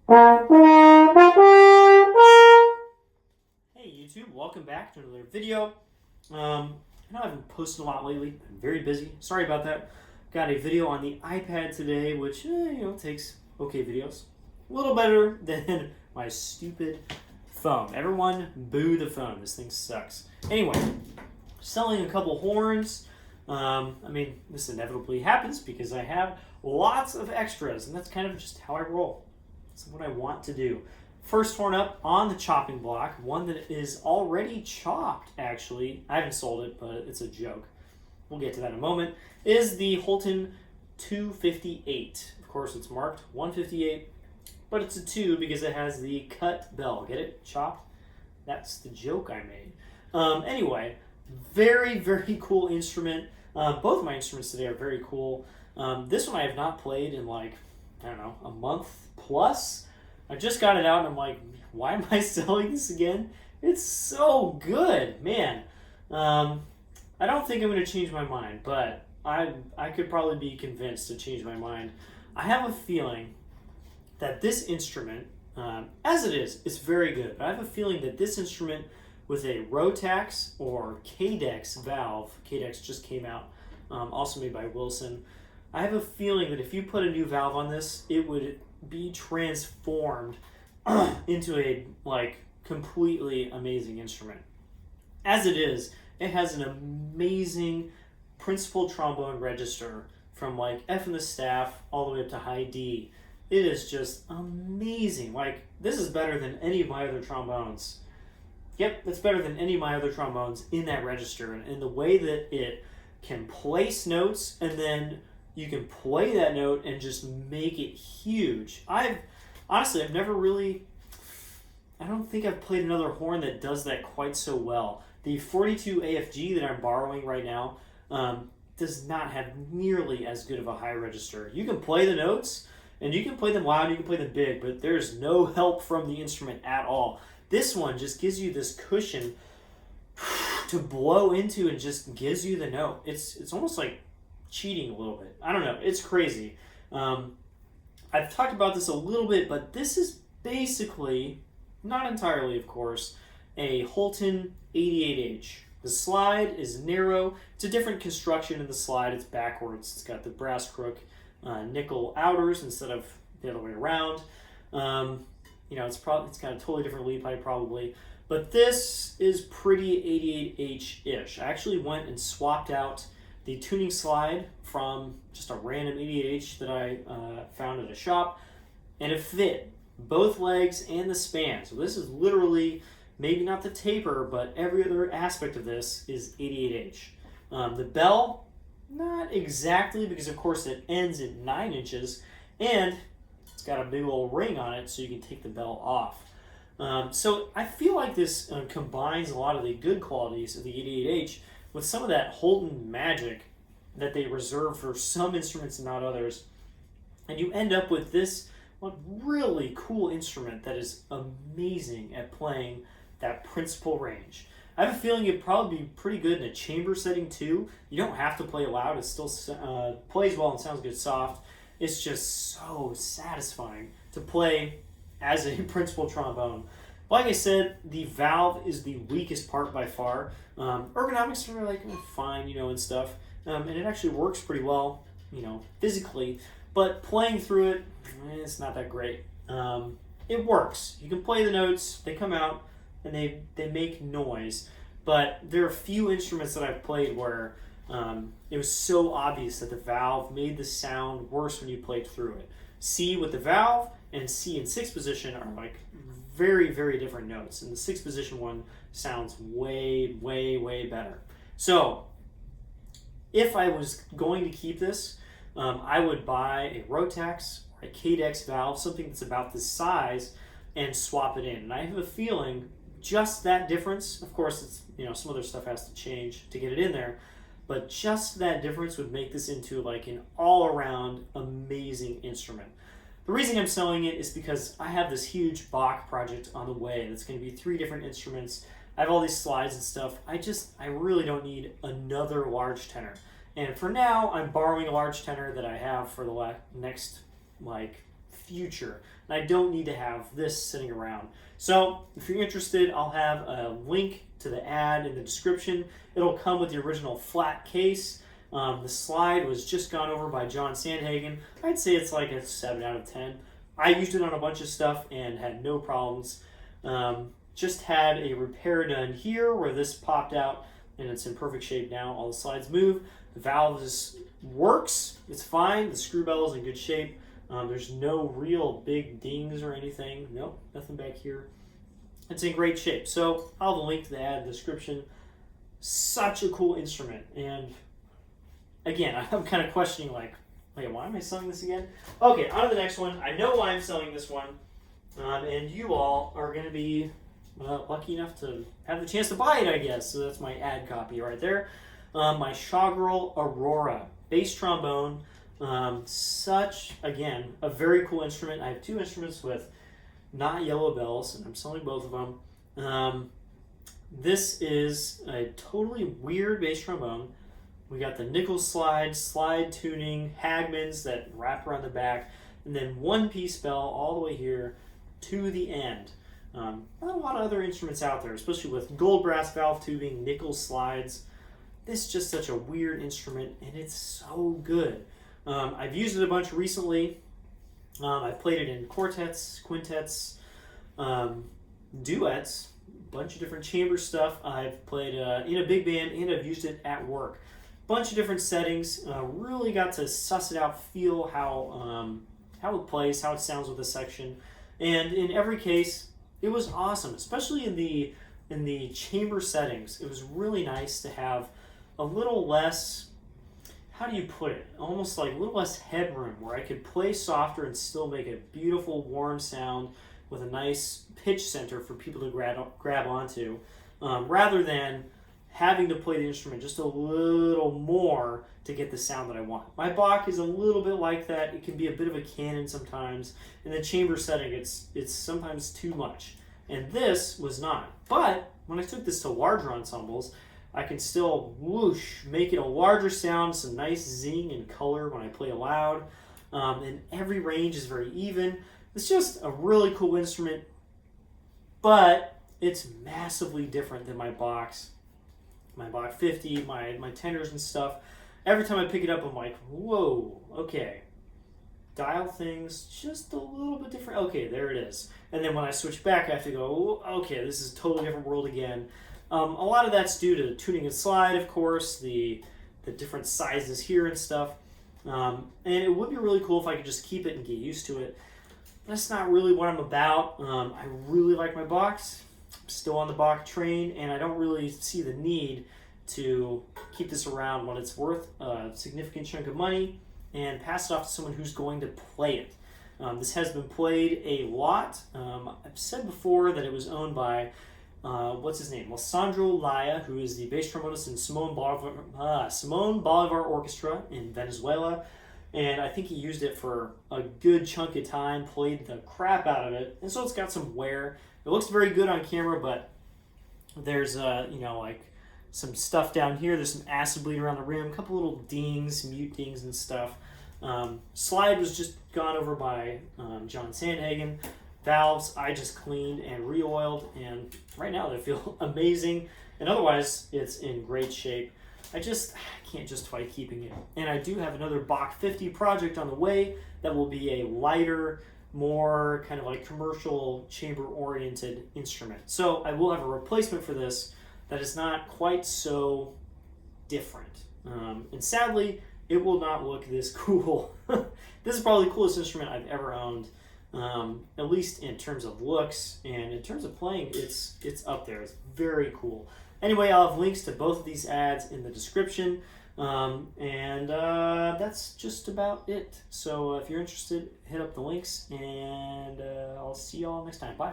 Hey YouTube, welcome back to another video. I know I haven't posted a lot lately. I'm very busy. Sorry about that. Got a video on the iPad today, which takes okay videos. A little better than my stupid phone. Everyone boo the phone. This thing sucks. Anyway, selling a couple horns. This inevitably happens because I have lots of extras, and that's kind of just how I roll. It's what I want to do. First horn up on the chopping block, one that is already chopped, actually. I haven't sold it, but it's a joke. We'll get to that in a moment. Is the Holton 258. Of course, it's marked 158, but it's a 2 because it has the cut bell. Get it? Chopped? That's the joke I made. Anyway, very, very cool instrument. Both of my instruments today are very cool. This one I have not played in a month plus. I just got it out and I'm like, why am I selling this again? It's so good, man. I don't think I'm going to change my mind, but I could probably be convinced to change my mind. I have a feeling that this instrument, as it is, it's very good. But I have a feeling that this instrument with a Rotax or KDEX valve, KDEX just came out, also made by Wilson. I have a feeling that if you put a new valve on this, it would be transformed into a completely amazing instrument. As it is, it has an amazing principal trombone register from F in the staff all the way up to high D. It is just amazing. This is better than any of my other trombones. Yep, it's better than any of my other trombones in that register, and in the way that it can place notes and then you can play that note and just make it huge. I don't think I've played another horn that does that quite so well. The 42 AFG that I'm borrowing right now does not have nearly as good of a high register. You can play the notes, and you can play them loud, you can play them big, but there's no help from the instrument at all. This one just gives you this cushion to blow into and just gives you the note. It's almost like cheating a little bit. I don't know. It's crazy. I've talked about this a little bit, but this is basically, not entirely of course, a Holton 88H. The slide is narrow. It's a different construction in the slide. It's backwards. It's got the brass crook nickel outers instead of the other way around. It's got a totally different lead pipe probably. But this is pretty 88H-ish. I actually went and swapped out the tuning slide from just a random 88H that I found at a shop, and it fit both legs and the span. So this is literally, maybe not the taper, but every other aspect of this is 88H. The bell, not exactly, because of course it ends at 9 inches, and it's got a big old ring on it so you can take the bell off. So I feel like this combines a lot of the good qualities of the 88H with some of that Holton magic that they reserve for some instruments and not others. And you end up with this really cool instrument that is amazing at playing that principal range. I have a feeling it'd probably be pretty good in a chamber setting too. You don't have to play loud. It still plays well and sounds good soft. It's just so satisfying to play as a principal trombone. Like I said, the valve is the weakest part by far. Ergonomics are fine, and stuff. And it actually works pretty well, physically. But playing through it, it's not that great. It works. You can play the notes, they come out, and they make noise. But there are a few instruments that I've played where it was so obvious that the valve made the sound worse when you played through it. C with the valve and C in 6th position are very, very different notes. And the 6th position one sounds way, way, way better. So if I was going to keep this, I would buy a Rotax or a KDEX valve, something that's about this size, and swap it in. And I have a feeling just that difference, of course, it's some other stuff has to change to get it in there, but just that difference would make this into an all-around amazing instrument. The reason I'm selling it is because I have this huge Bach project on the way that's going to be 3 different instruments. I have all these slides and stuff. I really don't need another large tenor. And for now, I'm borrowing a large tenor that I have for the next future. And I don't need to have this sitting around. So if you're interested, I'll have a link to the ad in the description. It'll come with the original flat case. The slide was just gone over by John Sandhagen. I'd say it's like a 7 out of 10. I used it on a bunch of stuff and had no problems. Just had a repair done here where this popped out and it's in perfect shape now. All the slides move. The valve works. It's fine. The screw bell is in good shape. There's no real big dings or anything. Nope, nothing back here. It's in great shape. So I'll have a link to the ad in the description. Such a cool instrument. And again, I'm kind of questioning like, wait, why am I selling this again? Okay, on to the next one. I know why I'm selling this one. And you all are going to be lucky enough to have the chance to buy it, I guess. So that's my ad copy right there. My Schagerl Aurora bass trombone. Such, again, a very cool instrument. I have two instruments with not yellow bells, and I'm selling both of them. This is a totally weird bass trombone. We got the nickel slide tuning, Hagmans that wrap around the back, and then one-piece bell all the way here to the end. Not a lot of other instruments out there, especially with gold brass valve tubing, nickel slides. This is just such a weird instrument, and it's so good. I've used it a bunch recently. I've played it in quartets, quintets, duets, a bunch of different chamber stuff. I've played in a big band, and I've used it at work. Bunch of different settings. Really got to suss it out, feel how it plays, how it sounds with a section, and in every case, it was awesome. Especially in the chamber settings, it was really nice to have a little less. How do you put it? Almost like a little less headroom where I could play softer and still make a beautiful warm sound with a nice pitch center for people to grab onto, rather than having to play the instrument just a little more to get the sound that I want. My Bach is a little bit like that. It can be a bit of a cannon sometimes. In the chamber setting, it's sometimes too much. And this was not. But when I took this to larger ensembles, I can still whoosh, make it a larger sound, some nice zing and color when I play loud. And every range is very even. It's just a really cool instrument, but it's massively different than my Bachs. My Bach 50, my tenors and stuff. Every time I pick it up, I'm like, whoa, okay. Dial things just a little bit different. Okay, there it is. And then when I switch back, I have to go, okay, this is a totally different world again. A lot of that's due to tuning and slide, of course, the different sizes here and stuff. And it would be really cool if I could just keep it and get used to it. But that's not really what I'm about. I really like my Bachs. I'm still on the Bach train, and I don't really see the need to keep this around when it's worth a significant chunk of money and pass it off to someone who's going to play it. This has been played a lot. I've said before that it was owned by what's his name? Alessandro Laya, who is the bass trombonist in Simon Bolivar Orchestra in Venezuela. And I think he used it for a good chunk of time, played the crap out of it. And so it's got some wear. It looks very good on camera, but there's, like some stuff down here. There's some acid bleed around the rim, a couple little dings, mute dings and stuff. Slide was just gone over by John Sandhagen. Valves I just cleaned and re-oiled, and right now they feel amazing, and otherwise it's in great shape. I can't justify keeping it. And I do have another Bach 50 project on the way that will be a lighter, more kind of like commercial chamber-oriented instrument. So I will have a replacement for this that is not quite so different. And sadly, it will not look this cool. This is probably the coolest instrument I've ever owned. At least in terms of looks, and in terms of playing, it's up there. It's very cool. Anyway, I'll have links to both of these ads in the description, and that's just about it. So if you're interested, hit up the links, and I'll see you all next time. Bye.